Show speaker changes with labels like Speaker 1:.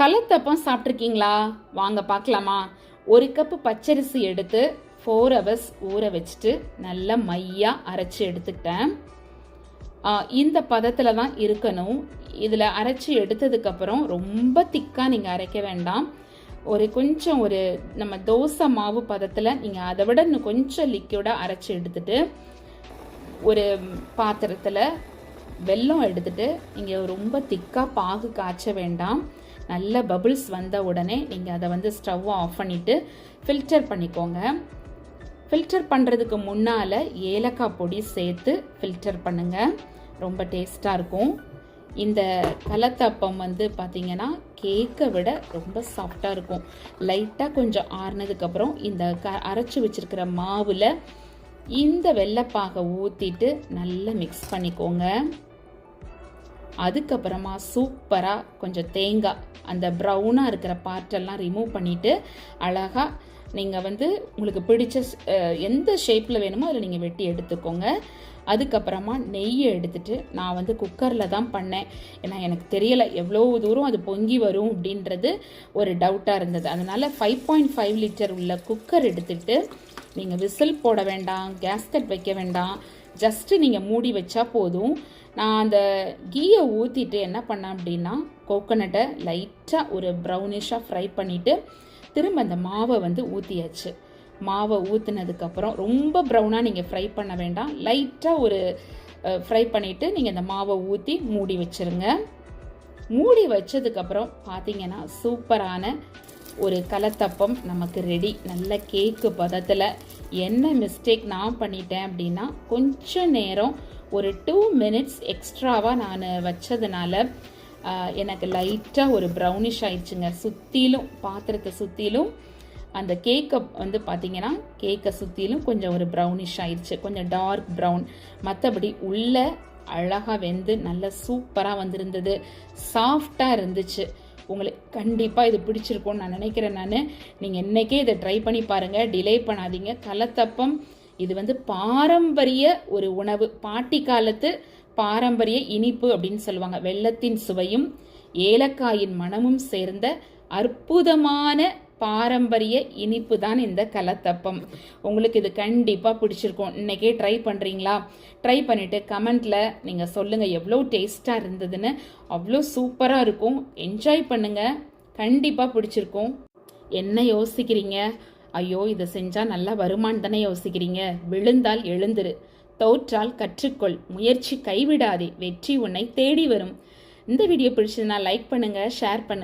Speaker 1: கலத்தப்பம் சாப்பிட்ருக்கீங்களா? வாங்க பார்க்கலாமா? 1 கப்பு பச்சரிசி எடுத்து 4 hours ஊற வச்சுட்டு நல்லா மையாக அரைச்சி எடுத்துக்கிட்டேன். இந்த பதத்தில் தான் இருக்கணும். இதில் அரைச்சி எடுத்ததுக்கப்புறம் ரொம்ப திக்காக நீங்கள் அரைக்க வேண்டாம். கொஞ்சம் நம்ம தோசை மாவு பதத்தில் நீங்கள் அதை விட இன்னும் கொஞ்சம் லிக்யூடாக அரைச்சி எடுத்துட்டு ஒரு பாத்திரத்தில் வெல்லம் எடுத்துட்டு நீங்கள் ரொம்ப திக்காக பாகு காய்ச்ச வேண்டாம். நல்ல பபிள்ஸ் வந்த உடனே நீங்கள் அதை ஸ்டவ்வை ஆஃப் பண்ணிவிட்டு ஃபில்டர் பண்ணிக்கோங்க. ஃபில்டர் பண்ணுறதுக்கு முன்னால் ஏலக்காய் பொடி சேர்த்து ஃபில்டர் பண்ணுங்கள். ரொம்ப டேஸ்ட்டாக இருக்கும். இந்த கலத்தப்பம் பார்த்திங்கன்னா கேக்கை விட ரொம்ப சாஃப்டாக இருக்கும். லைட்டாக கொஞ்சம் ஆறுனதுக்கப்புறம் இந்த அரைச்சி வச்சுருக்கிற மாவில் இந்த வெள்ளைப்பாகை ஊற்றிட்டு நல்லா மிக்ஸ் பண்ணிக்கோங்க. அதுக்கப்புறமா சூப்பராக கொஞ்சம் தேங்காய் அந்த ப்ரௌனாக இருக்கிற பார்ட்டெல்லாம் ரிமூவ் பண்ணிவிட்டு அழகாக நீங்கள் உங்களுக்கு பிடிச்ச எந்த ஷேப்பில் வேணுமோ அதில் நீங்கள் வெட்டி எடுத்துக்கோங்க. அதுக்கப்புறமா நெய்யை எடுத்துட்டு நான் குக்கரில் தான் பண்ணேன். ஏன்னா எனக்கு தெரியலை எவ்வளோ தூரம் அது பொங்கி வரும் அப்படின்றது ஒரு டவுட்டாக இருந்தது. அதனால் 5.5 லிட்டர் உள்ள குக்கர் எடுத்துகிட்டு நீங்கள் விசில் போட வேண்டாம், கேஸ்கட் வைக்க வேண்டாம், ஜஸ்ட்டு நீங்கள் மூடி வச்சா போதும். நான் அந்த கீயை ஊற்றிட்டு என்ன பண்ணேன் அப்படின்னா கோகோனட்டை லைட்டாக ஒரு ப்ரௌனிஷாக ஃப்ரை பண்ணிவிட்டு திரும்ப அந்த மாவை ஊற்றியாச்சு. மாவை ஊற்றினதுக்கப்புறம் ரொம்ப ப்ரௌனாக நீங்கள் ஃப்ரை பண்ண வேண்டாம், லைட்டாக ஃப்ரை பண்ணிவிட்டு நீங்கள் அந்த மாவை ஊற்றி மூடி வச்சுருங்க. மூடி வச்சதுக்கப்புறம் பார்த்தீங்கன்னா சூப்பரான ஒரு கலத்தப்பம் நமக்கு ரெடி. நல்ல கேக்கு பதத்தில். என்ன மிஸ்டேக் நான் பண்ணிட்டேன் அப்படின்னா கொஞ்சம் நேரம் ஒரு 2 minutes எக்ஸ்ட்ராவாக நான் வச்சதுனால எனக்கு லைட்டாக ஒரு ப்ரௌனிஷ் ஆயிடுச்சுங்க. சுற்றிலும் பாத்திரத்தை சுற்றிலும் அந்த கேக்கை பார்த்தீங்கன்னா கேக்கை சுற்றிலும் கொஞ்சம் ஒரு ப்ரௌனிஷ் ஆயிடுச்சு, கொஞ்சம் டார்க் ப்ரௌன். மற்றபடி உள்ள அழகாக வெந்து நல்ல சூப்பராக வந்திருந்தது, சாஃப்டாக இருந்துச்சு. உங்களுக்கு கண்டிப்பாக இது பிடிச்சிருக்கும்னு நான் நினைக்கிறேன். நீங்கள் இன்றைக்கே இதை ட்ரை பண்ணி பாருங்கள், டிலே பண்ணாதீங்க. கலத்தப்பம் இது பாரம்பரிய ஒரு உணவு, பாட்டி காலத்து பாரம்பரிய இனிப்பு அப்படின்னு சொல்லுவாங்க. வெல்லத்தின் சுவையும் ஏலக்காயின் மணமும் சேர்ந்த அற்புதமான பாரம்பரிய இனிப்பு தான் இந்த கலத்தப்பம். உங்களுக்கு இது கண்டிப்பாக பிடிச்சிருக்கும். இன்றைக்கே ட்ரை பண்ணுறீங்களா? ட்ரை பண்ணிவிட்டு கமெண்ட்டில் நீங்கள் சொல்லுங்கள் எவ்வளோ டேஸ்ட்டாக இருந்ததுன்னு. அவ்வளோ சூப்பராக இருக்கும். என்ஜாய் பண்ணுங்கள், கண்டிப்பாக பிடிச்சிருக்கும். என்ன யோசிக்கிறீங்க? ஐயோ இதை செஞ்சால் நல்லா வருமானு தானே யோசிக்கிறீங்க? விழுந்தால் எழுந்துரு, தோற்றால் கற்றுக்கொள், முயற்சி கைவிடாதே, வெற்றி உன்னை தேடி வரும். இந்த வீடியோ பிடிச்சதுன்னா லைக் பண்ணுங்கள், ஷேர் பண்ணுங்கள்.